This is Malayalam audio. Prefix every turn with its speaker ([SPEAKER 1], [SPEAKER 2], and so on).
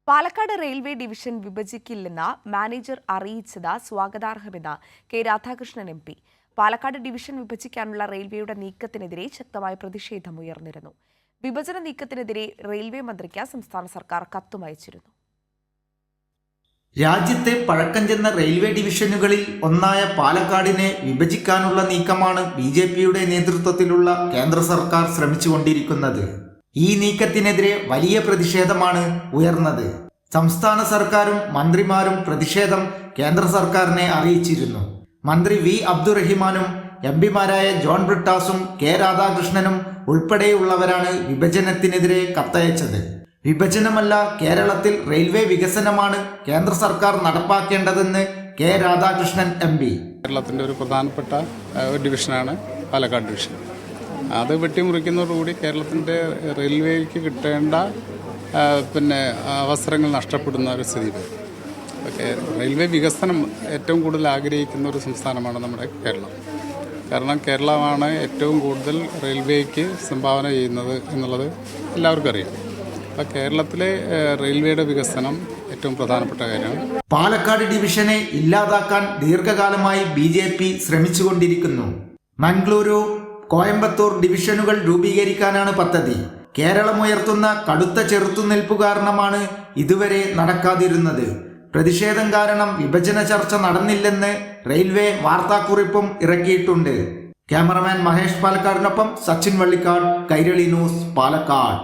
[SPEAKER 1] പാലക്കാട് റെയിൽവേ ഡിവിഷൻ വിഭജിക്കില്ലെന്ന് മാനേജർ അറിയിച്ചത് സ്വാഗതാർഹമെന്ന് K Radhakrishnan M P. Palakkad division വിഭജിക്കാനുള്ള റെയിൽവേയുടെ നീക്കത്തിനെതിരെ ശക്തമായ പ്രതിഷേധം ഉയർന്നിരുന്നു. വിഭജന നീക്കത്തിനെതിരെ റെയിൽവേ മന്ത്രിക്ക് സംസ്ഥാന സർക്കാർ കത്തുമയച്ചിരുന്നു.
[SPEAKER 2] രാജ്യത്തെ പഴക്കം ചെന്ന റെയിൽവേ ഡിവിഷനുകളിൽ ഒന്നായ പാലക്കാടിനെ വിഭജിക്കാനുള്ള നീക്കമാണ് ബിജെപിയുടെ നേതൃത്വത്തിലുള്ള കേന്ദ്ര സർക്കാർ ശ്രമിച്ചുകൊണ്ടിരിക്കുന്നത്. ഈ നീക്കത്തിനെതിരെ വലിയ പ്രതിഷേധമാണ് ഉയർന്നത്. സംസ്ഥാന സർക്കാരും മന്ത്രിമാരും പ്രതിഷേധം കേന്ദ്ര സർക്കാരിനെ അറിയിച്ചിരുന്നു. മന്ത്രി വി അബ്ദുറഹിമാനും എം പിമാരായ ജോൺ ബ്രിട്ടാസും കെ രാധാകൃഷ്ണനും ഉൾപ്പെടെയുള്ളവരാണ് വിഭജനത്തിനെതിരെ കത്തയച്ചത്. വിഭജനമല്ല, കേരളത്തിൽ റെയിൽവേ വികസനമാണ് കേന്ദ്ര സർക്കാർ നടപ്പാക്കേണ്ടതെന്ന് കെ രാധാകൃഷ്ണൻ എം പി.
[SPEAKER 3] കേരളത്തിൻ്റെ ഒരു പ്രധാനപ്പെട്ട ഡിവിഷനാണ് പാലക്കാട് ഡിവിഷൻ. അത് വെട്ടിമുറിക്കുന്നതോടുകൂടി കേരളത്തിൻ്റെ റെയിൽവേക്ക് കിട്ടേണ്ട അവസരങ്ങൾ നഷ്ടപ്പെടുന്ന ഒരു സ്ഥിതി വരും. റെയിൽവേ വികസനം ഏറ്റവും കൂടുതൽ ആഗ്രഹിക്കുന്ന ഒരു സംസ്ഥാനമാണ് നമ്മുടെ കേരളം. കാരണം കേരളമാണ് ഏറ്റവും കൂടുതൽ റെയിൽവേക്ക് സംഭാവന ചെയ്യുന്നത് എന്നുള്ളത് എല്ലാവർക്കും അറിയാം. അപ്പോൾ കേരളത്തിലെ റെയിൽവേയുടെ വികസനം ഏറ്റവും പ്രധാനപ്പെട്ട കാര്യമാണ്.
[SPEAKER 2] പാലക്കാട് ഡിവിഷനെ ഇല്ലാതാക്കാൻ ദീർഘകാലമായി ബിജെപി ശ്രമിച്ചുകൊണ്ടിരിക്കുന്നു. മംഗളൂരു, കോയമ്പത്തൂർ ഡിവിഷനുകൾ രൂപീകരിക്കാനാണ് പദ്ധതി. കേരളമുയർത്തുന്ന കടുത്ത ചെറുത്തുനിൽപ്പു കാരണമാണ് ഇതുവരെ നടക്കാതിരുന്നത്. പ്രതിഷേധം കാരണം വിഭജന ചർച്ച നടന്നില്ലെന്ന് റെയിൽവേ വാർത്താക്കുറിപ്പും ഇറക്കിയിട്ടുണ്ട്. ക്യാമറമാൻ മഹേഷ് പാലക്കാടിനൊപ്പം സച്ചിൻ വള്ളിക്കാട്, കൈരളി ന്യൂസ്, പാലക്കാട്.